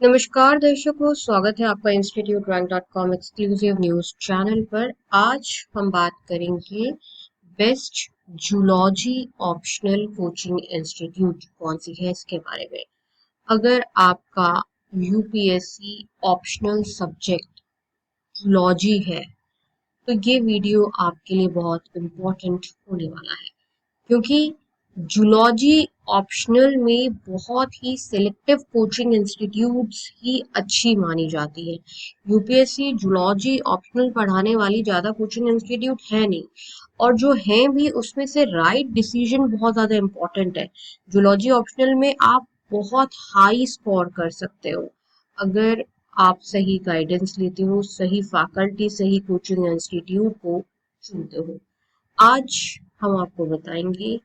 नमस्कार दर्शकों, स्वागत है आपका institute rank dot com exclusive news channel पर। आज हम बात करेंगे best zoology optional coaching institute कौन सी है इसके बारे में। अगर आपका यूपीएससी ऑप्शनल सब्जेक्ट जूलॉजी है तो ये वीडियो आपके लिए बहुत इम्पोर्टेंट होने वाला है, क्योंकि जूलॉजी ऑप्शनल में बहुत ही सिलेक्टिव कोचिंग इंस्टीट्यूट्स ही अच्छी मानी जाती है। यूपीएससी जूलॉजी ऑप्शनल पढ़ाने वाली ज़्यादा कोचिंग इंस्टीट्यूट है नहीं, और जो हैं भी उसमें से राइट डिसीजन बहुत ज़्यादा इम्पोर्टेंट है। जूलॉजी ऑप्शनल में आप बहुत हाई स्कोर कर सकते हो अगर आप सही गाइडेंस लेते हो, सही फैकल्टी, सही कोचिंग इंस्टीट्यूट को चुनते हो। आज हम आपको बताएंगे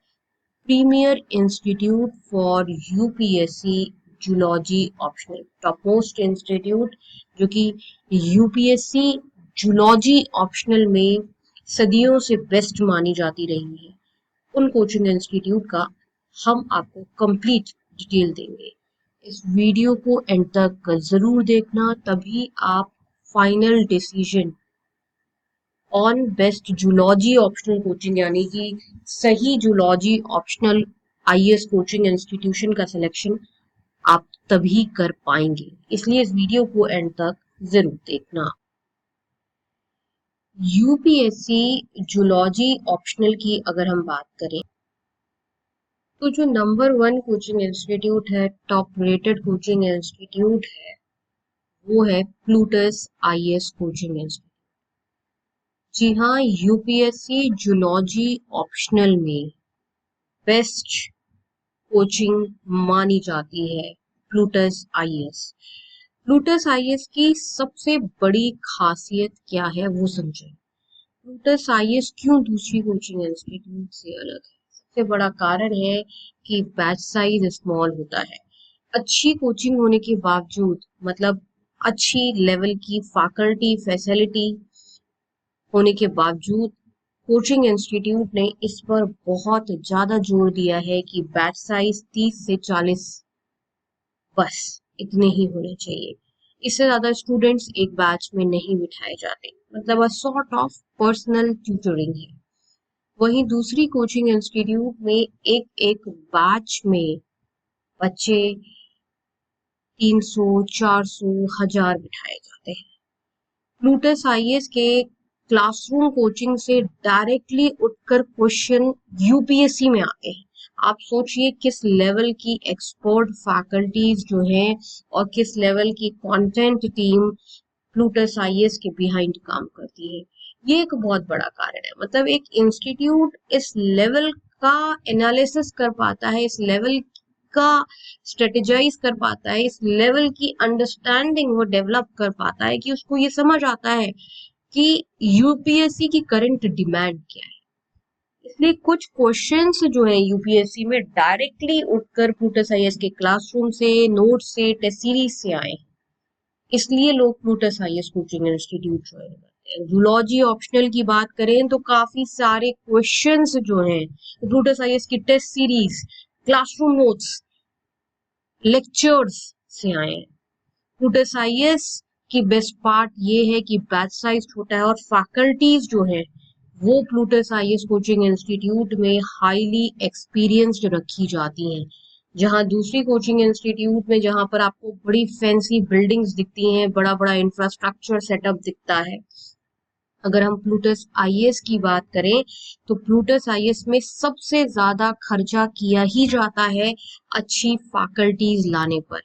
premier institute for UPSC zoology optional, top most institute जो कि यूपीएससी जूलॉजी ऑप्शनल में सदियों से बेस्ट मानी जाती रही है। उन कोचिंग इंस्टीट्यूट का हम आपको कंप्लीट डिटेल देंगे। इस वीडियो को एंड तक जरूर देखना, तभी आप final decision on best zoology optional coaching यानी कि सही zoology optional IAS coaching institution का सिलेक्शन आप तभी कर पाएंगे। इसलिए इस वीडियो को एंड तक जरूर देखना। यूपीएससी जूलॉजी ऑप्शनल की अगर हम बात करें तो जो नंबर 1 कोचिंग इंस्टीट्यूट है, टॉप रेटेड कोचिंग इंस्टीट्यूट है, वो है प्लूटस आईएएस कोचिंग इंस्टीट्यूट। जी हाँ, यूपीएससी जूलॉजी ऑप्शनल में बेस्ट कोचिंग मानी जाती है प्लूटस आईएएस। प्लूटस आईएएस की सबसे बड़ी खासियत क्या है वो समझें। प्लूटस आईएएस क्यों दूसरी कोचिंग इंस्टीट्यूट से अलग है? सबसे बड़ा कारण है कि बैच साइज स्मॉल होता है। अच्छी कोचिंग होने के बावजूद, मतलब अच्छी लेवल की फैकल्टी फैसिलिटी होने के बावजूद, कोचिंग इंस्टीट्यूट ने इस पर बहुत ज्यादा जोर दिया है कि बैच साइज 30 से 40 बस इतने ही होने चाहिए। इससे ज्यादा स्टूडेंट्स एक बैच में नहीं बिठाए जाते, मतलब a sort of personal tutoring है। वहीं दूसरी कोचिंग इंस्टीट्यूट में एक एक बैच में बच्चे 300, 400, 1000 बिठाए जाते हैं। प्लूटस आईएएस के क्लासरूम कोचिंग से डायरेक्टली उठकर क्वेश्चन यूपीएससी में आते हैं। आप सोचिए किस लेवल की एक्सपर्ट फैकल्टीज जो हैं और किस लेवल की कंटेंट टीम प्लूटस आईएएस के बिहाइंड काम करती है। ये एक बहुत बड़ा कारण है, मतलब एक इंस्टीट्यूट इस लेवल का एनालिसिस कर पाता है, इस लेवल का स्ट्रेटेजाइज कर पाता है, इस लेवल की अंडरस्टैंडिंग वो डेवलप कर पाता है कि उसको ये समझ आता है कि यूपीएससी की करंट डिमांड क्या है। इसलिए कुछ क्वेश्चंस जो है यूपीएससी में डायरेक्टली उठकर प्लूटस आईएएस के क्लासरूम से, नोट से, टेस्ट सीरीज से आए हैं। इसलिए लोग Plutus IAS coaching institute join करते हैं। जूलॉजी ऑप्शनल की बात करें तो काफी सारे क्वेश्चंस जो हैं प्लूटस आईएएस की test series, classroom notes, lectures से आए हैं। प्लूटस आईएएस की बेस्ट पार्ट ये है कि बैच साइज छोटा है और फैकल्टीज जो है वो प्लूटस आईएएस कोचिंग इंस्टीट्यूट में हाईली एक्सपीरियंस्ड रखी जाती हैं। जहां दूसरी कोचिंग इंस्टीट्यूट में जहां पर आपको बड़ी फैंसी बिल्डिंग्स दिखती हैं, बड़ा बड़ा इंफ्रास्ट्रक्चर सेटअप दिखता है। अगर हम प्लूटस आईएएस की बात करें तो प्लूटस आईएएस में सबसे ज्यादा खर्चा किया ही जाता है अच्छी फैकल्टीज लाने पर,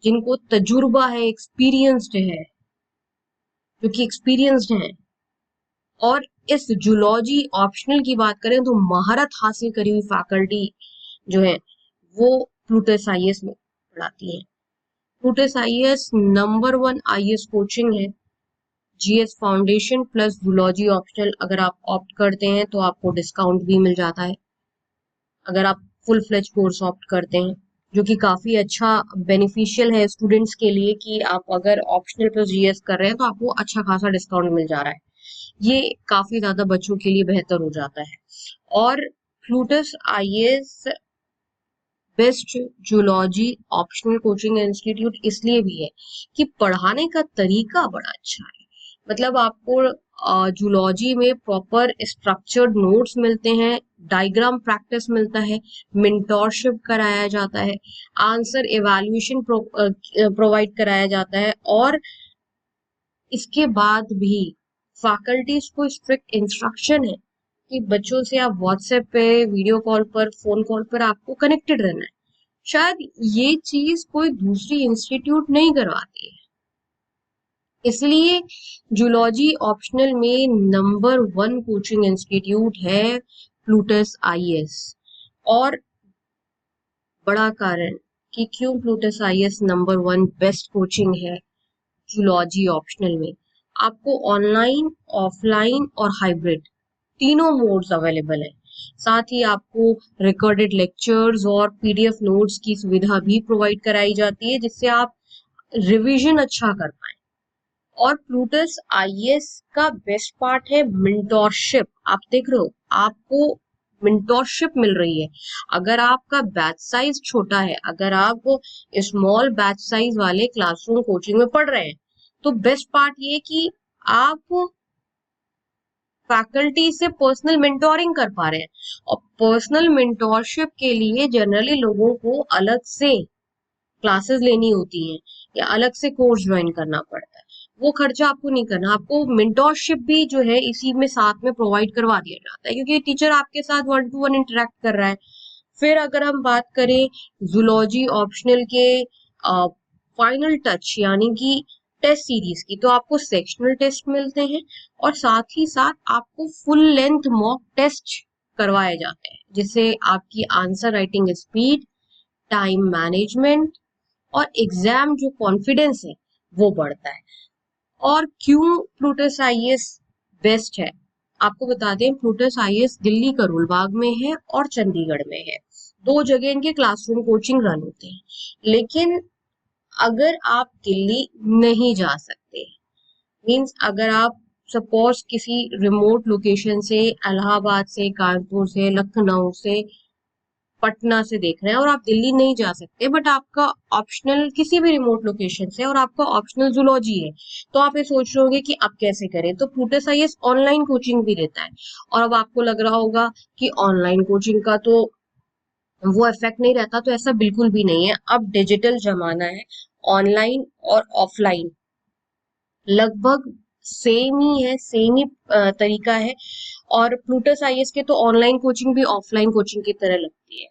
जिनको तजुर्बा है, एक्सपीरियंस्ड है, जो कि एक्सपीरियंस्ड हैं। और इस जूलॉजी ऑप्शनल की बात करें तो महारत हासिल करी हुई फैकल्टी जो है वो प्लूटस आईएएस में पढ़ाती है। Plutus IAS number 1 IAS coaching है। GS foundation plus zoology optional अगर आप ऑप्ट करते हैं तो आपको डिस्काउंट भी मिल जाता है अगर आप फुल फ्लेज कोर्स ऑप्ट करते हैं, जो कि काफी अच्छा बेनिफिशियल है स्टूडेंट्स के लिए कि आप अगर ऑप्शनल प्लस जीएस कर रहे हैं तो आपको अच्छा खासा डिस्काउंट मिल जा रहा है। ये काफी ज्यादा बच्चों के लिए बेहतर हो जाता है। और Plutus IAS best zoology optional coaching institute इसलिए भी है कि पढ़ाने का तरीका बड़ा अच्छा है। मतलब आपको जूलॉजी में प्रॉपर स्ट्रक्चर्ड नोट्स मिलते हैं, डायग्राम प्रैक्टिस मिलता है, मेंटोरशिप कराया जाता है, आंसर एवेल्युएशन प्रोवाइड कराया जाता है, और इसके बाद भी फैकल्टीज को स्ट्रिक्ट इंस्ट्रक्शन है कि बच्चों से आप व्हाट्सएप पे, वीडियो कॉल पर, फोन कॉल पर आपको कनेक्टेड रहना है। शायद ये चीज कोई दूसरी इंस्टीट्यूट नहीं करवाती है। इसलिए जूलॉजी ऑप्शनल में नंबर 1 कोचिंग इंस्टीट्यूट है प्लूटस आईएएस। और बड़ा कारण कि क्यों Plutus IAS number 1 best coaching है जूलॉजी ऑप्शनल में, आपको ऑनलाइन, ऑफलाइन और हाइब्रिड तीनों मोड्स अवेलेबल है। साथ ही आपको रिकॉर्डेड लेक्चर्स और पीडीएफ नोट्स की सुविधा भी प्रोवाइड कराई जाती है, जिससे आप रिवीजन अच्छा कर पाए। और प्लूटस आईएएस का बेस्ट पार्ट है मेंटोरशिप। आप देख रहे हो, आपको मेंटोरशिप मिल रही है। अगर आपका बैच साइज छोटा है, अगर आप स्मॉल बैच साइज वाले क्लासरूम कोचिंग में पढ़ रहे हैं, तो बेस्ट पार्ट ये कि आप फैकल्टी से पर्सनल मेंटोरिंग कर पा रहे हैं। और पर्सनल मेंटोरशिप के लिए जनरली लोगों को अलग से क्लासेस लेनी होती हैं या अलग से कोर्स ज्वाइन करना पड़ता है। वो खर्चा आपको नहीं करना, आपको मेंटोरशिप भी जो है इसी में साथ में प्रोवाइड करवा दिया जाता है, क्योंकि टीचर आपके साथ 1 to 1 इंटरेक्ट कर रहा है। फिर अगर हम बात करें जूलॉजी ऑप्शनल के फाइनल टच यानी कि टेस्ट सीरीज की, तो आपको सेक्शनल टेस्ट मिलते हैं और साथ ही साथ आपको फुल लेंथ मॉक टेस्ट करवाए जाते हैं, जिससे आपकी answer writing speed, time management और एग्जाम जो कॉन्फिडेंस है वो बढ़ता है। और क्यों प्लूटस आईएएस बेस्ट है, आपको बता दें, प्लूटस आईएएस दिल्ली करोलबाग में है और चंडीगढ़ में है। 2 जगह इनके क्लासरूम कोचिंग रन होते हैं। लेकिन अगर आप दिल्ली नहीं जा सकते, मींस अगर आप सपोज किसी रिमोट लोकेशन से, इलाहाबाद से, कानपुर से, लखनऊ से, पटना से देख रहे हैं और आप दिल्ली नहीं जा सकते, बट आपका ऑप्शनल किसी भी रिमोट लोकेशन से और आपका ऑप्शनल जूलॉजी है, तो आप ये सोच रहे होंगे कि अब कैसे करें। तो प्लूटस आईएएस ऑनलाइन कोचिंग भी देता है। और अब आपको लग रहा होगा कि ऑनलाइन कोचिंग का तो वो इफेक्ट नहीं रहता, तो ऐसा बिल्कुल भी नहीं है। अब डिजिटल जमाना है, ऑनलाइन और ऑफलाइन लगभग सेम ही है, सेम ही तरीका है। और प्लूटस आईएएस के तो ऑनलाइन कोचिंग भी ऑफलाइन कोचिंग की तरह लगती है,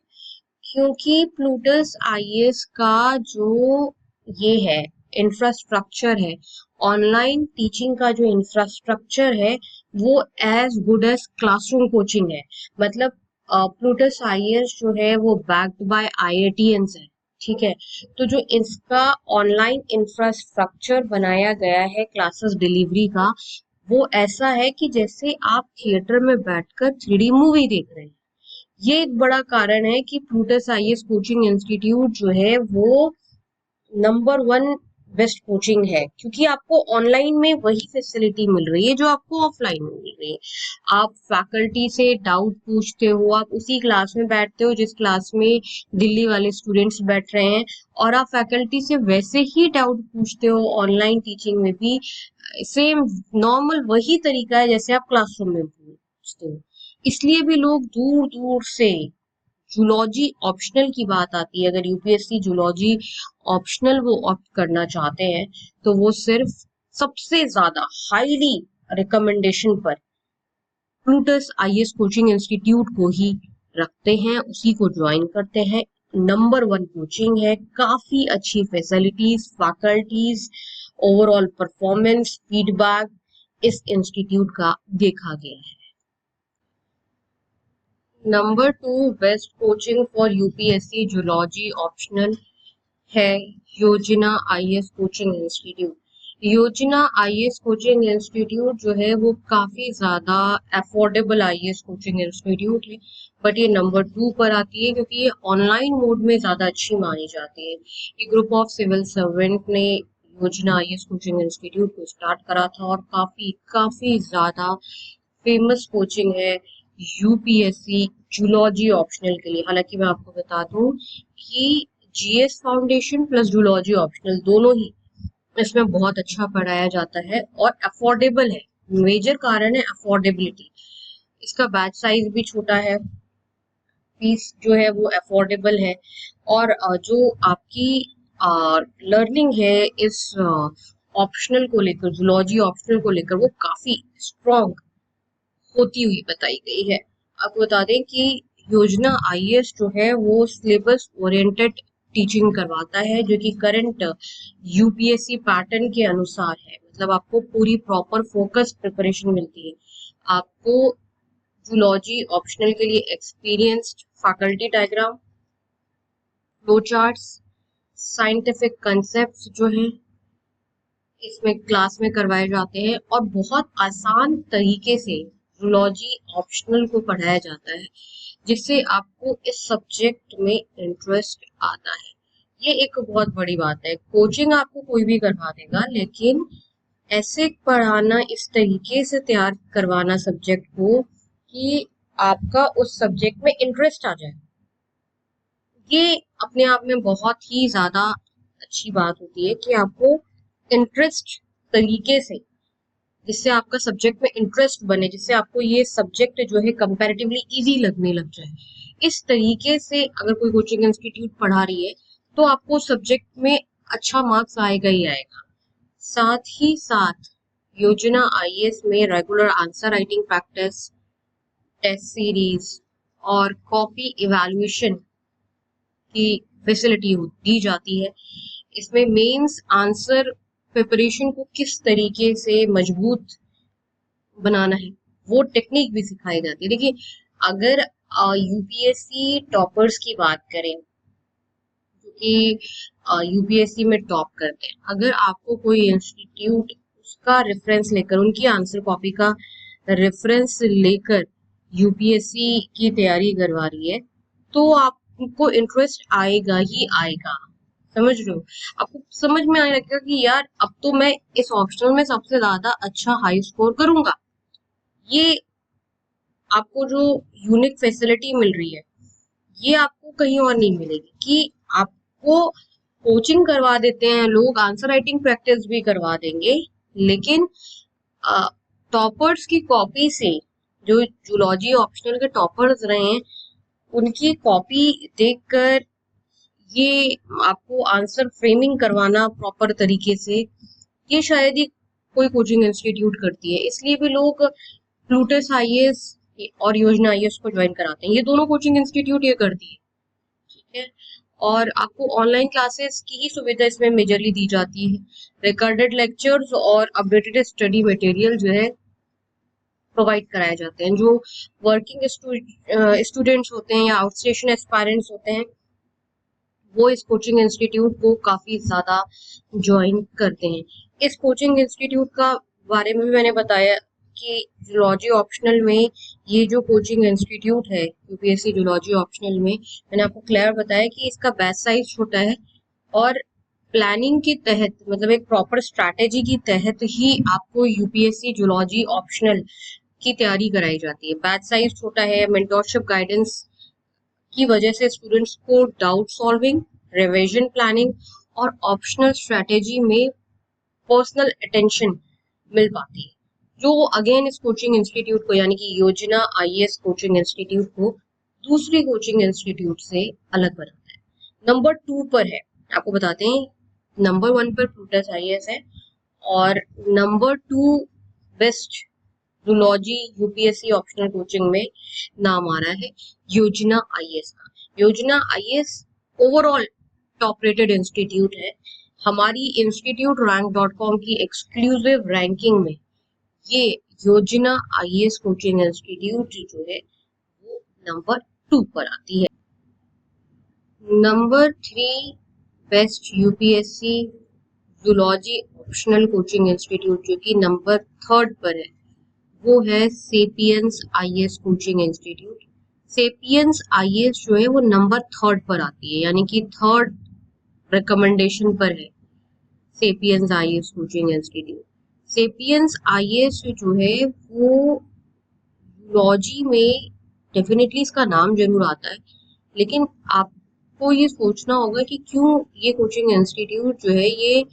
क्योंकि प्लूटस आईएएस का जो ये है इंफ्रास्ट्रक्चर है, ऑनलाइन टीचिंग का जो इंफ्रास्ट्रक्चर है, वो as good as classroom coaching है। मतलब प्लूटस आईएएस जो है वो बैक्ड बाय आईआईटीएंस है, ठीक है। तो जो इसका ऑनलाइन इंफ्रास्ट्रक्चर बनाया गया है क्लासेस डिलीवरी का, वो ऐसा है कि जैसे आप थिएटर में बैठकर 3D मूवी देख रहे हैं। ये एक बड़ा कारण है कि प्लूटस आईएएस कोचिंग इंस्टीट्यूट जो है वो नंबर 1 बेस्ट कोचिंग है, क्योंकि आपको ऑनलाइन में वही फैसिलिटी मिल रही है जो आपको ऑफलाइन में मिल रही है। आप फैकल्टी से डाउट पूछते हो, आप उसी क्लास में बैठते हो जिस क्लास में दिल्ली वाले स्टूडेंट्स बैठ रहे हैं, और आप फैकल्टी से वैसे ही डाउट पूछते हो ऑनलाइन टीचिंग में भी। सेम नॉर्मल वही तरीका है जैसे आप क्लासरूम में पूछते हो। इसलिए भी लोग दूर दूर से, जूलॉजी ऑप्शनल की बात आती है, अगर यूपीएससी जूलॉजी ऑप्शनल वो ऑप्ट करना चाहते हैं, तो वो सिर्फ सबसे ज्यादा हाईली रिकमेंडेशन पर प्लूटस आईएएस कोचिंग इंस्टीट्यूट को ही रखते हैं, उसी को ज्वाइन करते हैं। नंबर 1 कोचिंग है, काफी अच्छी facilities, faculties, overall performance, feedback इस इंस्टीट्यूट का देखा गया है। Number 2 best coaching for UPSC zoology optional है योजना आईएएस कोचिंग इंस्टीट्यूट। योजना आईएएस कोचिंग इंस्टीट्यूट जो है वो काफी ज्यादा अफोर्डेबल आईएएस कोचिंग इंस्टीट्यूट है, बट ये नंबर 2 पर आती है क्योंकि ये ऑनलाइन मोड में ज्यादा अच्छी मानी जाती है। ये ग्रुप ऑफ सिविल सर्वेंट ने योजना आईएएस कोचिंग इंस्टीट्यूट को स्टार्ट करा था और काफी काफी ज्यादा फेमस कोचिंग है। यूपीएससी जूलॉजी ऑप्शनल के लिए। हालांकि मैं आपको बता दूं कि GS foundation plus zoology optional दोनों ही इसमें बहुत अच्छा पढ़ाया जाता है और अफोर्डेबल है। मेजर कारण है अफोर्डेबिलिटी। इसका बैच साइज भी छोटा है, फीस जो है वो अफोर्डेबल है, और जो आपकी लर्निंग है इस ऑप्शनल को लेकर, जूलॉजी ऑप्शनल को लेकर, वो काफी स्ट्रॉन्ग होती हुई बताई गई है। आपको बता दें कि योजना आईएएस जो है वो सिलेबस ओरिएंटेड टीचिंग करवाता है, जो कि करंट यूपीएससी पैटर्न के अनुसार है। मतलब आपको पूरी प्रॉपर फोकस प्रिपरेशन मिलती है। आपको जूलॉजी ऑप्शनल के लिए experienced faculty diagram, flow charts, scientific concept जो हैं इसमें क्लास में करवाए जाते हैं, और बहुत आसान तरीके से जूलॉजी ऑप्शनल को पढ़ाया जाता है, जिससे आपको इस सब्जेक्ट में इंटरेस्ट आता है। ये एक बहुत बड़ी बात है। कोचिंग आपको कोई भी करवा देगा, लेकिन ऐसे पढ़ाना, इस तरीके से तैयार करवाना सब्जेक्ट को कि आपका उस सब्जेक्ट में इंटरेस्ट आ जाए, ये अपने आप में बहुत ही ज्यादा अच्छी बात होती है कि आपको इंटरेस्ट तरीके से, जिससे आपका सब्जेक्ट में इंटरेस्ट बने, जिससे आपको ये सब्जेक्ट जो है कंपैरेटिवली इजी लगने लग जाए। इस तरीके से अगर कोई कोचिंग इंस्टीट्यूट पढ़ा रही है तो आपको सब्जेक्ट में अच्छा मार्क्स आएगा ही आएगा। साथ ही साथ योजना आईएएस में regular answer writing practice, test series और कॉपी इवैल्यूएशन की फैसिलिटी दी जाती है। इसमें मेंस आंसर प्रिपरेशन को किस तरीके से मजबूत बनाना है वो टेक्निक भी सिखाई जाती है। देखिए, अगर यूपीएससी टॉपर्स की बात करें, जो कि यूपीएससी में टॉप करते हैं, अगर आपको कोई इंस्टीट्यूट उसका रेफरेंस लेकर, उनकी आंसर कॉपी का रेफरेंस लेकर यूपीएससी की तैयारी करवा रही है, तो आपको इंटरेस्ट आएगा ही आएगा। समझ रहे हो? आपको समझ में आने लगेगा कि यार अब तो मैं इस ऑप्शनल में सबसे ज्यादा अच्छा हाई स्कोर करूंगा। ये आपको जो यूनिक फैसिलिटी मिल रही है, ये आपको कहीं और नहीं मिलेगी। कि आपको कोचिंग करवा देते हैं लोग, आंसर राइटिंग प्रैक्टिस भी करवा देंगे, लेकिन टॉपर्स की कॉपी से, जो जूलॉजी ऑप्शनल के टॉपर्स रहे हैं, उनकी कॉपी देखकर ये आपको आंसर फ्रेमिंग करवाना प्रॉपर तरीके से, ये शायद ही कोई कोचिंग इंस्टीट्यूट करती है। इसलिए भी लोग प्लूटस आईएएस और योजना आईएएस को ज्वाइन कराते हैं। ये दोनों कोचिंग इंस्टीट्यूट ये करती है, ठीक है। और आपको ऑनलाइन क्लासेस की ही सुविधा इसमें मेजरली दी जाती है। रिकॉर्डेड लेक्चर्स और अपडेटेड स्टडी मटेरियल जो है प्रोवाइड कराए जाते हैं। जो वर्किंग स्टूडेंट्स होते हैं या आउटस्टेशन एस्पायरेंट्स होते हैं, वो इस कोचिंग इंस्टीट्यूट को काफी ज्यादा ज्वाइन करते हैं। इस कोचिंग इंस्टीट्यूट का बारे में भी मैंने बताया कि जूलॉजी ऑप्शनल में ये जो कोचिंग इंस्टीट्यूट है, यूपीएससी जूलॉजी ऑप्शनल में, मैंने आपको क्लियर बताया कि इसका बैच साइज छोटा है, और प्लानिंग के तहत, मतलब एक प्रॉपर स्ट्रैटेजी की तहत ही आपको यूपीएससी जूलॉजी ऑप्शनल की तैयारी कराई जाती है। बैच साइज छोटा है, मेंटोरशिप गाइडेंस की वजह से स्टूडेंट्स को डाउट सॉल्विंग, रिवीजन प्लानिंग और ऑप्शनल स्ट्रेटेजी में पर्सनल अटेंशन मिल पाती है, जो अगेन इस कोचिंग इंस्टीट्यूट को, यानी कि योजना आईएएस कोचिंग इंस्टीट्यूट को दूसरी कोचिंग इंस्टीट्यूट से अलग बनाता है। नंबर 2 पर है, आपको बताते हैं, नंबर 1 पर प्लूटस आईएएस है, और number 2 best zoology UPSC optional coaching में नाम आ रहा है योजना आईएएस का। योजना IAS overall top rated institute है। हमारी इंस्टीट्यूट रैंक.com की एक्सक्लूसिव रैंकिंग में ये योजना आईएएस कोचिंग इंस्टीट्यूट जो है वो नंबर 2 पर आती है। Number 3 best UPSC zoology optional coaching institute, जो कि नंबर 3 पर है, वो है sapiens IAS coaching institute. Sapiens IAS जो है वो नंबर 3 पर आती है, यानी कि 3rd रिकमेंडेशन पर है sapiens IAS coaching institute. Sapiens IAS जो है वो जूलॉजी में डेफिनेटली इसका नाम जरूर आता है, लेकिन आपको ये सोचना होगा कि क्यों ये कोचिंग इंस्टीट्यूट जो है ये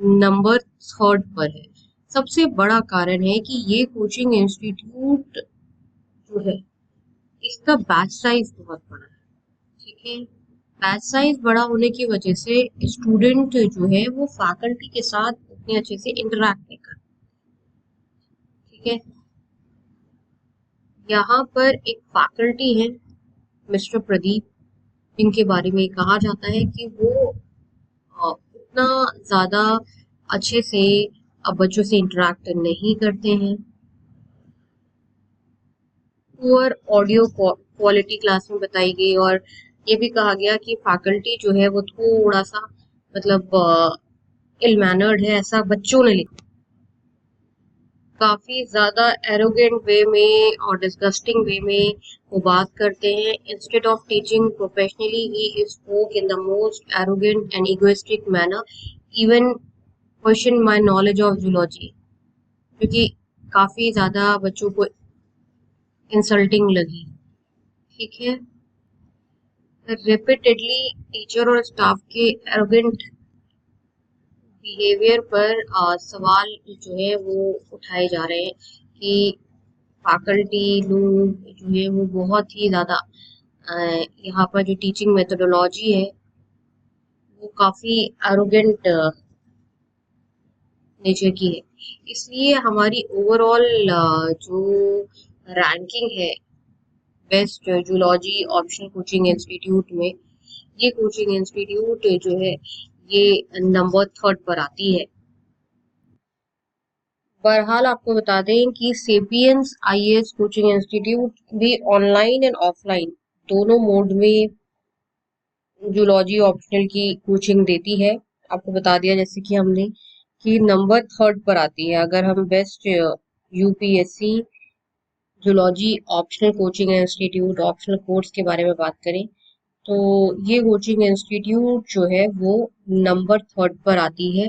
नंबर 3rd पर है। सबसे बड़ा कारण है कि ये कोचिंग इंस्टीट्यूट जो है इसका बैच साइज बहुत बड़ा है। ठीक है, बैच साइज बड़ा होने की वजह से स्टूडेंट जो है वो फैकल्टी के साथ उतने अच्छे से इंटरेक्ट नहीं कर। ठीक है, यहाँ पर एक फैकल्टी है मिस्टर प्रदीप, जिनके बारे में कहा जाता है कि वो उतना ज्यादा अच्छे से बच्चों से इंटरेक्ट नहीं करते हैं। पुअर ऑडियो क्वालिटी क्लास में बताई गई, और ये भी कहा गया कि फैकल्टी जो है वो थोड़ा सा मतलब इल मैनर्ड है, ऐसा बच्चों ने लिखा। काफी ज्यादा एरोगेंट वे में और डिस्गस्टिंग वे में वो बात करते हैं। Instead of teaching professionally he spoke in the most arrogant and egoistic manner, even question my knowledge of zoology, क्योंकि काफी ज्यादा बच्चों को इंसल्टिंग लगी। ठीक है, रिपीटेडली टीचर और स्टाफ के एरोगेंट बिहेवियर पर सवाल जो है वो उठाए जा रहे हैं कि फैकल्टी लोग जो है वो बहुत ही ज्यादा यहाँ पर जो टीचिंग मेथोडोलॉजी है वो काफी एरोगेंट नेचर की है। इसलिए हमारी ओवरऑल जो रैंकिंग है best zoology optional coaching institute में, ये कोचिंग इंस्टीट्यूट जो है ये नंबर 3rd पर आती है। बहरहाल आपको बता दें कि सेपियंस आईएएस कोचिंग इंस्टीट्यूट भी ऑनलाइन एंड ऑफलाइन दोनों मोड में जूलॉजी ऑप्शनल की कोचिंग देती है। आपको बता दिया जैसे कि हमने कि नंबर 3rd पर आती है। अगर हम best UPSC zoology optional coaching institute optional course के बारे में बात करें तो ये कोचिंग इंस्टीट्यूट जो है वो नंबर 3rd पर आती है।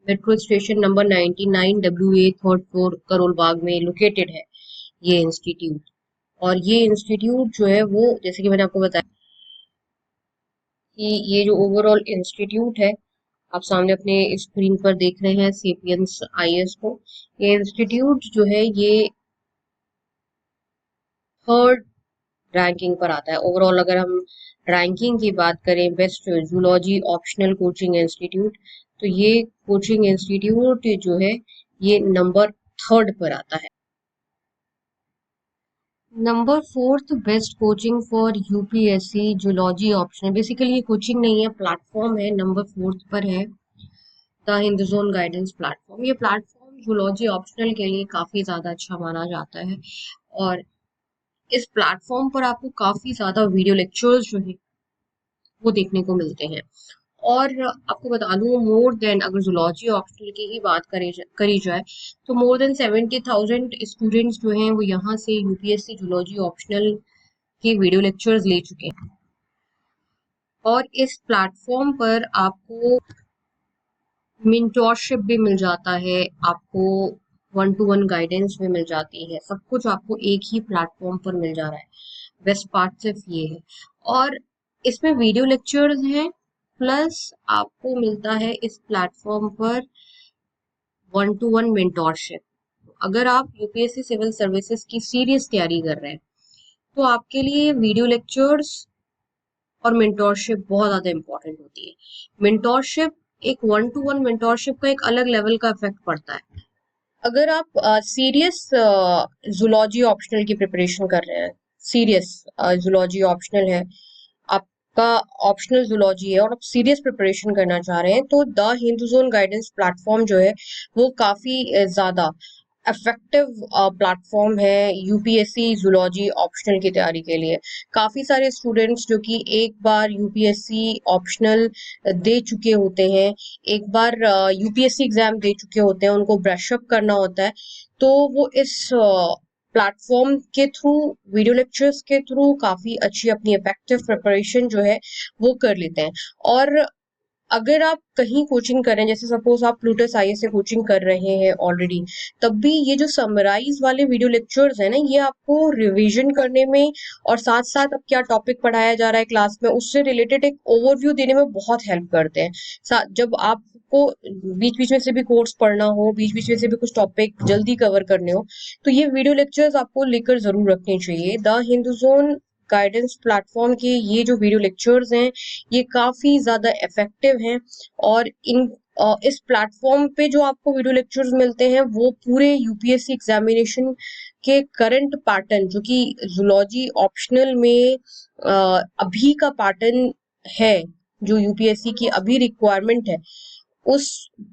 Metro station number 99 WA 3rd floor Karol Bagh में लोकेटेड है ये इंस्टीट्यूट। और ये इंस्टीट्यूट जो है वो जैसे कि मैंने आपको बताया कि ये जो ओवरऑल इंस्टीट्यूट है आप सामने अपने स्क्रीन पर देख रहे हैं सेपियंस आईएएस को। ये इंस्टीट्यूट जो है ये 3rd रैंकिंग पर आता है ओवरऑल। अगर हम रैंकिंग की बात करें best zoology optional coaching institute, तो ये कोचिंग इंस्टीट्यूट जो है ये नंबर 3rd पर आता है। Number 4th best coaching for UPSC zoology optional, basically ये कोचिंग नहीं है, प्लेटफॉर्म है, नंबर 4th पर है द हिंदुज़ोन गाइडेंस प्लेटफॉर्म। ये प्लेटफॉर्म जूलॉजी ऑप्शनल के लिए काफी ज्यादा अच्छा माना जाता है, और इस प्लेटफॉर्म पर आपको काफी ज्यादा वीडियो लेक्चर्स जो है वो देखने को मिलते हैं। और आपको बता दूं मोर देन, अगर जूलॉजी ऑप्शनल की ही बात करी जाए तो मोर देन 70,000 स्टूडेंट्स जो हैं वो यहाँ से यूपीएससी जूलॉजी ऑप्शनल के वीडियो लेक्चर्स ले चुके हैं। और इस प्लेटफॉर्म पर आपको मेंटोरशिप भी मिल जाता है, आपको 1-to-1 गाइडेंस भी मिल जाती है, सब कुछ आपको एक ही प्लेटफॉर्म पर मिल जा रहा है। बेस्ट पार्ट सिर्फ ये है। और इसमें वीडियो लेक्चर्स हैं, प्लस आपको मिलता है इस प्लेटफॉर्म पर 1-to-1 मेंटोरशिप। अगर आप यूपीएससी सिविल सर्विसेज की सीरियस तैयारी कर रहे हैं तो आपके लिए वीडियो लेक्चर्स और मेंटोरशिप बहुत ज्यादा इंपॉर्टेंट होती है। मेंटोरशिप, एक 1-to-1 मेंटोरशिप का एक अलग लेवल का इफेक्ट पड़ता है। अगर आप सीरियस जूलॉजी ऑप्शनल की प्रिपरेशन कर रहे हैं, सीरियस जूलॉजी ऑप्शनल है आपका, ऑप्शनल जूलॉजी है और आप सीरियस प्रिपरेशन करना चाह रहे हैं, तो द हिंदुज़ोन गाइडेंस प्लेटफॉर्म जो है वो काफी ज्यादा इफेक्टिव प्लेटफॉर्म है यूपीएससी जूलॉजी ऑप्शनल की तैयारी के लिए। काफी सारे स्टूडेंट्स जो कि एक बार यूपीएससी ऑप्शनल दे चुके होते हैं, एक बार यूपीएससी एग्जाम दे चुके होते हैं, उनको ब्रश अप करना होता है, तो वो इस प्लेटफॉर्म के थ्रू, वीडियो लेक्चर्स के थ्रू काफी अच्छी अपनी इफेक्टिव प्रिपरेशन जो है वो कर लेते हैं। और अगर आप कहीं कोचिंग कर रहे हैं, जैसे सपोज आप प्लूटस आईएएस से कोचिंग कर रहे हैं ऑलरेडी, तब भी ये जो समराइज वाले वीडियो लेक्चर्स है ना, ये आपको रिवीजन करने में और साथ साथ अब क्या टॉपिक पढ़ाया जा रहा है क्लास में उससे रिलेटेड एक ओवरव्यू देने में बहुत हेल्प करते हैं। जब आपको बीच बीच में से भी कोर्स पढ़ना हो, बीच बीच में से भी कुछ टॉपिक जल्दी कवर करने हो, तो ये वीडियो लेक्चर्स आपको लेकर जरूर रखने चाहिए। The Hindu zone guidance platform के ये जो वीडियो लेक्चर्स हैं, ये काफी ज्यादा इफेक्टिव हैं। और इस प्लेटफॉर्म पे जो आपको वीडियो लेक्चर्स मिलते हैं वो पूरे यूपीएससी एग्जामिनेशन के करंट पैटर्न, जो कि जूलॉजी ऑप्शनल में अभी का पैटर्न है, जो यूपीएससी की अभी रिक्वायरमेंट है, उस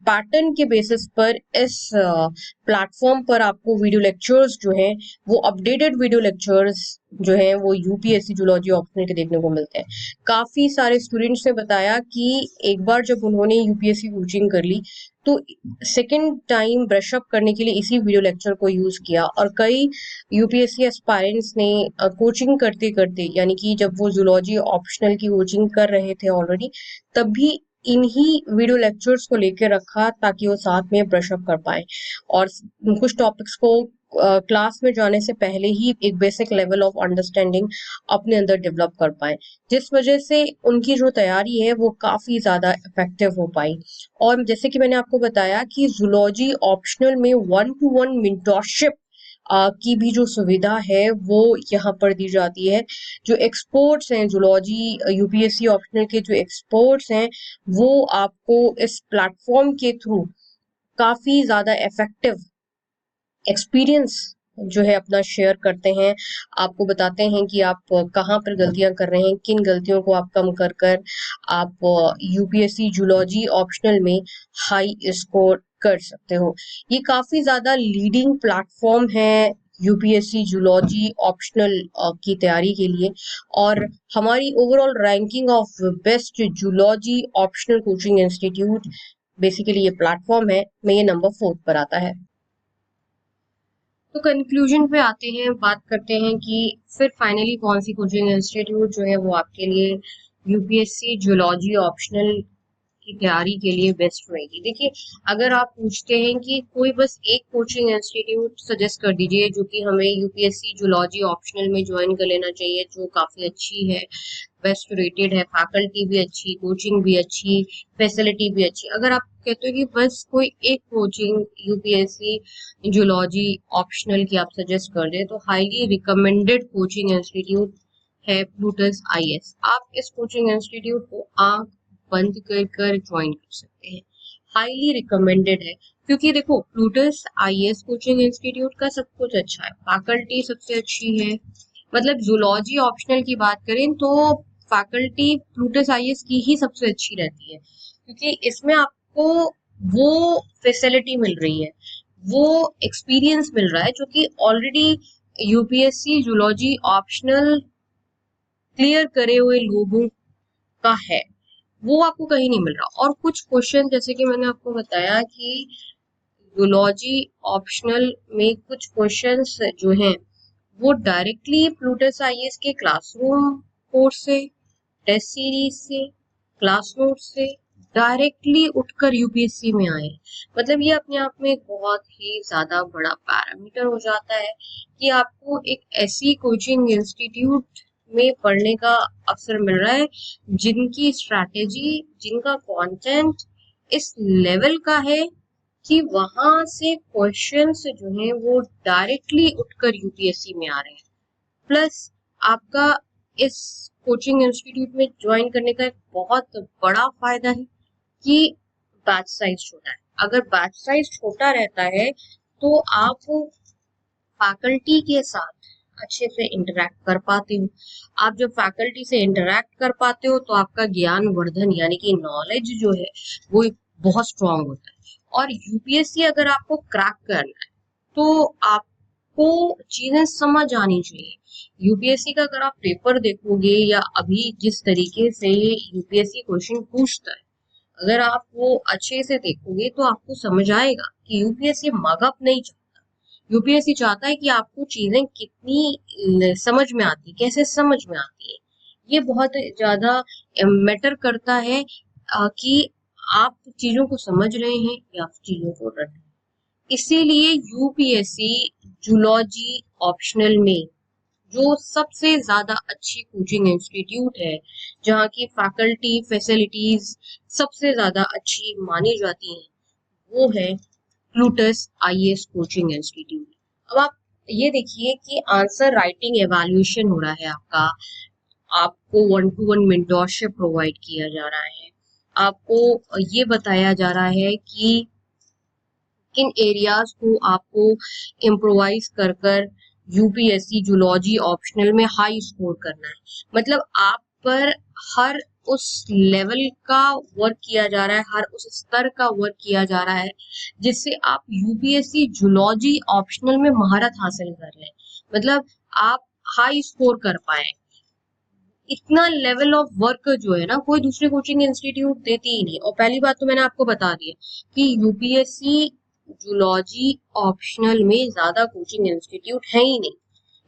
पैटर्न के बेसिस पर इस प्लेटफॉर्म पर आपको वीडियो लेक्चर्स जो हैं, वो अपडेटेड वीडियो लेक्चर्स जो हैं वो यूपीएससी जूलॉजी ऑप्शनल के देखने को मिलते हैं। काफी सारे स्टूडेंट्स ने बताया कि एक बार जब उन्होंने यूपीएससी कोचिंग कर ली तो सेकेंड टाइम ब्रश अप करने के लिए इसी वीडियो लेक्चर को यूज किया, और कई यूपीएससी एस्पायरेंट्स ने कोचिंग करते करते, यानी कि जब वो जूलॉजी ऑप्शनल की कोचिंग कर रहे थे ऑलरेडी, तब भी इन्हीं वीडियो लेक्चर्स को लेकर रखा ताकि वो साथ में ब्रश अप कर पाए और कुछ टॉपिक्स को क्लास में जाने से पहले ही एक बेसिक लेवल ऑफ अंडरस्टैंडिंग अपने अंदर डेवलप कर पाए, जिस वजह से उनकी जो तैयारी है वो काफी ज्यादा इफेक्टिव हो पाई। और जैसे कि मैंने आपको बताया कि जूलॉजी ऑप्शनल में 1-to-1 मेंटरशिप की भी जो सुविधा है वो यहाँ पर दी जाती है। जो एक्सपर्ट्स हैं जूलॉजी यूपीएससी ऑप्शनल के, जो एक्सपर्ट्स हैं, वो आपको इस प्लेटफॉर्म के थ्रू काफी ज्यादा इफेक्टिव एक्सपीरियंस जो है अपना शेयर करते हैं। आपको बताते हैं कि आप कहाँ पर गलतियां कर रहे हैं, किन गलतियों को आप कम कर कर आप यूपीएससी जूलॉजी ऑप्शनल में हाई स्कोर कर सकते हो। ये काफी ज्यादा लीडिंग प्लेटफॉर्म है यूपीएससी जूलॉजी ऑप्शनल की तैयारी के लिए, और हमारी overall ranking of best zoology optional coaching institute, basically ये प्लेटफॉर्म है, में ये नंबर 4 पर आता है। तो कंक्लूजन पे आते हैं, बात करते हैं कि फिर फाइनली कौन सी कोचिंग इंस्टीट्यूट जो है वो आपके लिए यूपीएससी जूलॉजी ऑप्शनल की तैयारी के लिए बेस्ट रहेगी। देखिए, अगर आप पूछते हैं कि कोई बस एक कोचिंग इंस्टीट्यूट सजेस्ट कर दीजिए जो कि हमें यूपीएससी जूलॉजी ऑप्शनल में ज्वाइन कर लेना चाहिए, जो काफी अच्छी है, बेस्ट रेटेड है, फैकल्टी भी अच्छी, कोचिंग भी अच्छी, फैसिलिटी भी अच्छी, अगर आप कहते हो कि बस कोई एक कोचिंग यूपीएससी जूलॉजी ऑप्शनल की आप सजेस्ट कर दे, तो हाईली रिकमेंडेड कोचिंग इंस्टीट्यूट है प्लूटस आईएएस। आप इस कोचिंग इंस्टीट्यूट को आंख बंद कर ज्वाइन कर सकते हैं। हाईली रिकमेंडेड है, क्योंकि देखो प्लूटस आईएएस कोचिंग इंस्टीट्यूट का सब कुछ अच्छा है, फैकल्टी सबसे अच्छी है। मतलब जूलॉजी ऑप्शनल की बात करें तो फैकल्टी प्लूटस आईएएस की ही सबसे अच्छी रहती है, क्योंकि इसमें आपको वो फैसिलिटी मिल रही है, वो एक्सपीरियंस मिल रहा है जो कि already UPSC zoology optional clear करे हुए लोगों का है, वो आपको कहीं नहीं मिल रहा। और कुछ क्वेश्चन, जैसे कि मैंने आपको बताया कि जूलॉजी ऑप्शनल में कुछ क्वेश्चंस जो हैं वो डायरेक्टली प्लूटस आईएएस के क्लासरूम कोर्स से, टेस्ट सीरीज से, क्लास नोट से डायरेक्टली उठकर यूपीएससी में आए। मतलब ये अपने आप में एक बहुत ही ज्यादा बड़ा पैरामीटर हो जाता है कि आपको एक ऐसी कोचिंग इंस्टीट्यूट में पढ़ने का अवसर मिल रहा है जिनकी स्ट्रैटेजी, जिनका कंटेंट इस लेवल का है कि वहां से क्वेश्चंस जो हैं वो डायरेक्टली उठकर यूपीएससी में आ रहे हैं। प्लस आपका इस कोचिंग इंस्टीट्यूट में ज्वाइन करने का एक बहुत बड़ा फायदा है कि बैच साइज छोटा है। अगर बैच साइज छोटा रहता है तो आप फैकल्टी के साथ अच्छे से इंटरेक्ट कर पाते हो। आप जब फैकल्टी से इंटरेक्ट कर पाते हो तो आपका ज्ञान वर्धन, यानी कि नॉलेज जो है वो बहुत स्ट्रांग होता है। और यूपीएससी अगर आपको क्रैक करना है तो आपको चीजें समझ आनी चाहिए। यूपीएससी का अगर आप पेपर देखोगे या अभी जिस तरीके से यूपीएससी क्वेश्चन पूछता है, अगर आप वो अच्छे से देखोगे तो आपको समझ आएगा कि यूपीएससी मगअप नहीं चाहता। यूपीएससी चाहता है कि आपको चीजें कितनी समझ में आती, कैसे समझ में आती है, ये बहुत ज्यादा मैटर करता है कि आप चीजों को समझ रहे हैं या चीजों को रट रहे हैं। इसीलिए यूपीएससी जूलॉजी ऑप्शनल में जो सबसे ज्यादा अच्छी कोचिंग इंस्टीट्यूट है, जहाँ की फैकल्टी फैसिलिटीज सबसे ज्यादा अच्छी मानी जाती हैं, वो है प्लूटस आईएएस कोचिंग इंस्टीट्यूट। अब आप ये देखिए कि आंसर राइटिंग एवैल्यूएशन हो रहा है आपका, आपको 1-to-1 मेंटोरशिप प्रोवाइड किया जा रहा है, आपको ये बताया जा रहा है कि किन एरियाज को आपको इम्प्रोवाइज कर कर यूपीएससी जूलॉजी ऑप्शनल में हाई स्कोर करना है। मतलब आप पर हर उस लेवल का वर्क किया जा रहा है, हर उस स्तर का वर्क किया जा रहा है जिससे आप यूपीएससी जूलॉजी ऑप्शनल में महारत हासिल कर लें, मतलब आप हाई स्कोर कर पाए। इतना लेवल ऑफ वर्क जो है ना, कोई दूसरे कोचिंग इंस्टीट्यूट देती ही नहीं। और पहली बात तो मैंने आपको बता दिया कि यूपीएससी जूलॉजी ऑप्शनल में ज्यादा कोचिंग इंस्टीट्यूट है ही नहीं,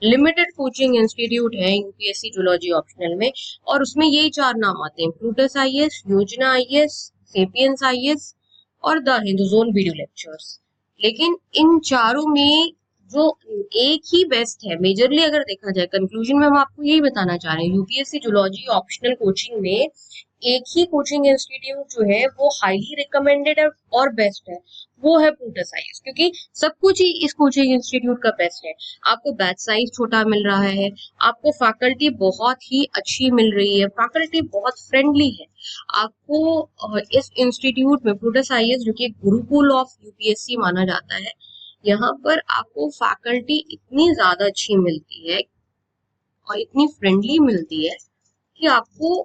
लिमिटेड कोचिंग इंस्टीट्यूट है यूपीएससी जूलॉजी ऑप्शनल में, और उसमें यही 4 नाम आते हैं, प्लूटस आईएएस, योजना आईएएस, सेपियंस आईएएस और द हिंदुज़ोन वीडियो लेक्चर्स। लेकिन इन चारों में जो एक ही बेस्ट है मेजरली अगर देखा जाए, कंक्लूजन में हम आपको यही बताना चाह रहे हैं, यूपीएससी जूलॉजी ऑप्शनल कोचिंग में एक ही कोचिंग इंस्टीट्यूट जो है वो हाईली रिकमेंडेड है और बेस्ट है, वो है प्लूटस आईएएस, क्योंकि सब कुछ ही इस कोचिंग इंस्टीट्यूट का बेस्ट है। आपको बैच साइज छोटा मिल रहा है, आपको फैकल्टी बहुत ही अच्छी मिल रही है, फैकल्टी बहुत फ्रेंडली है। आपको इस इंस्टीट्यूट में प्लूटस आईएएस, जो कि गुरुकुल ऑफ यूपीएससी माना जाता है, यहाँ पर आपको फैकल्टी इतनी ज्यादा अच्छी मिलती है और इतनी फ्रेंडली मिलती है कि आपको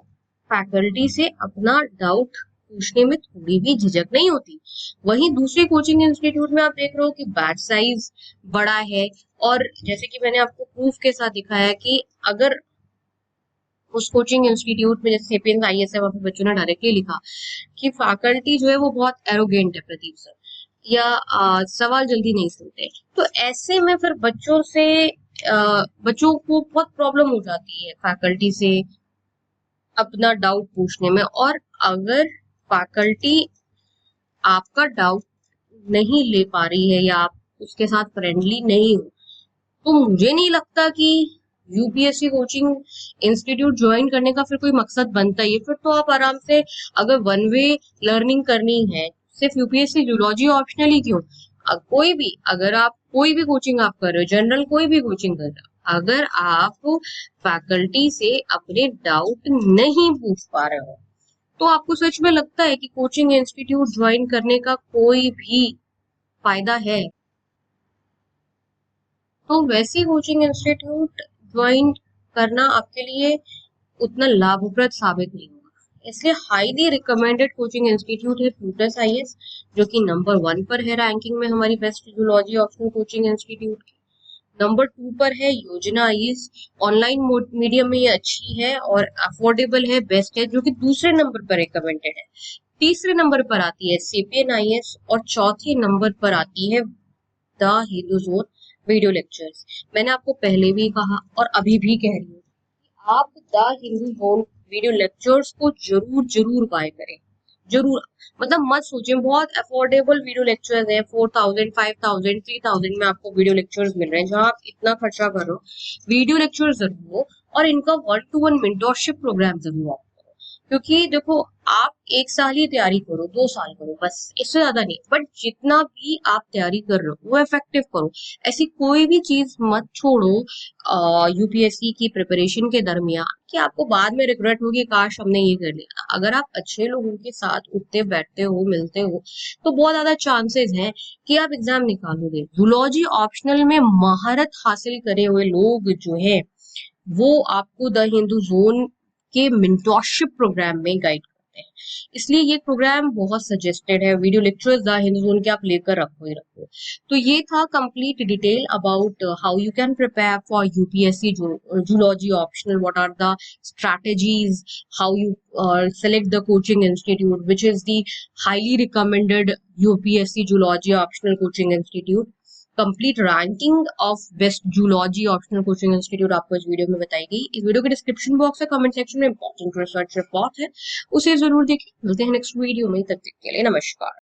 फैकल्टी से अपना डाउट पूछने में थोड़ी भी झिझक नहीं होती। वहीं दूसरे कोचिंग इंस्टीट्यूट में आप देख रहे हो कि बैच साइज बड़ा है, और जैसे कि मैंने आपको प्रूफ के साथ दिखाया कि अगर उस कोचिंग इंस्टीट्यूट में जैसे सेपियंस आईएएस है, वहां पे बच्चों ने डायरेक्टली लिखा कि फैकल्टी जो है वो बहुत एरोगेंट है प्रदीप सर, या सवाल जल्दी नहीं सुनते। तो ऐसे में फिर बच्चों को बहुत प्रॉब्लम हो जाती है फैकल्टी से अपना डाउट पूछने में। और अगर फैकल्टी आपका डाउट नहीं ले पा रही है या आप उसके साथ फ्रेंडली नहीं हो, तो मुझे नहीं लगता कि यूपीएससी कोचिंग इंस्टीट्यूट ज्वाइन करने का फिर कोई मकसद बनता ही है। फिर तो आप आराम से, अगर वन वे लर्निंग करनी है, सिर्फ यूपीएससी जूलॉजी ऑप्शनल ही क्यों, अगर आप कोई भी कोचिंग आप कर रहे हो, जनरल कोई भी कोचिंग कर रहे हो, अगर आप फैकल्टी से अपने डाउट नहीं पूछ पा रहे हो, तो आपको सच में लगता है कि कोचिंग इंस्टीट्यूट ज्वाइन करने का कोई भी फायदा है? तो वैसी कोचिंग इंस्टीट्यूट ज्वाइन करना आपके लिए उतना लाभप्रद साबित नहीं होगा। इसलिए हाईली रिकमेंडेड कोचिंग इंस्टीट्यूट है प्लूटस आईएएस, जो कि नंबर 1 पर है रैंकिंग में हमारी best zoology optional coaching institute की। नंबर 2 पर है योजना आईएएस, ऑनलाइन मीडियम में ये अच्छी है और अफोर्डेबल है, बेस्ट है, जो कि दूसरे नंबर पर रिकमेंडेड है। तीसरे नंबर पर आती है सेपियन आईएएस और चौथे नंबर पर आती है द हिंदुज़ोन वीडियो लेक्चर्स। मैंने आपको पहले भी कहा और अभी भी कह रही हूँ, आप द हिंदुज़ोन वीडियो लेक्चर्स को जरूर जरूर बाय करें, जरूर। मतलब मत सोचें, बहुत अफोर्डेबल वीडियो लेक्चर्स हैं, 4000, 5000, 3000 में आपको वीडियो लेक्चर्स मिल रहे हैं। जहां आप इतना खर्चा कर रहे हो, वीडियो लेक्चर जरूर हो और इनका 1-to-1 मेंटोरशिप प्रोग्राम जरूर आप करो। क्योंकि देखो, आप 1 साल ही तैयारी करो, 2 साल करो, बस, इससे ज्यादा नहीं, बट जितना भी आप तैयारी कर रहे हो वो इफेक्टिव करो। ऐसी कोई भी चीज मत छोड़ो यूपीएससी की प्रिपरेशन के दरमियान कि आपको बाद में रिग्रेट होगी काश हमने ये कर लिया। अगर आप अच्छे लोगों के साथ उठते बैठते हो, मिलते हो, तो बहुत ज्यादा चांसेस हैं कि आप एग्जाम निकालोगे। जूलॉजी ऑप्शनल में महारत हासिल करे हुए लोग जो है वो आपको द हिंदू जोन के मेंटोरशिप प्रोग्राम में गाइड करते हैं। इसलिए ये प्रोग्राम बहुत सजेस्टेड है। Video lectures the Hindu zone के आप लेकर रखो ही रखो। तो ये था complete detail about how you can prepare for UPSC zoology optional, what are the strategies, how you select the coaching institute, which is the highly recommended UPSC Zoology optional coaching institute. Complete ranking of best zoology optional coaching institute आपको इस video में बताई गई। इस video के description box है, comment section में important research report है, उसे जरूर देखिए। मिलते हैं नेक्स्ट वीडियो में, तब तक के लिए नमस्कार।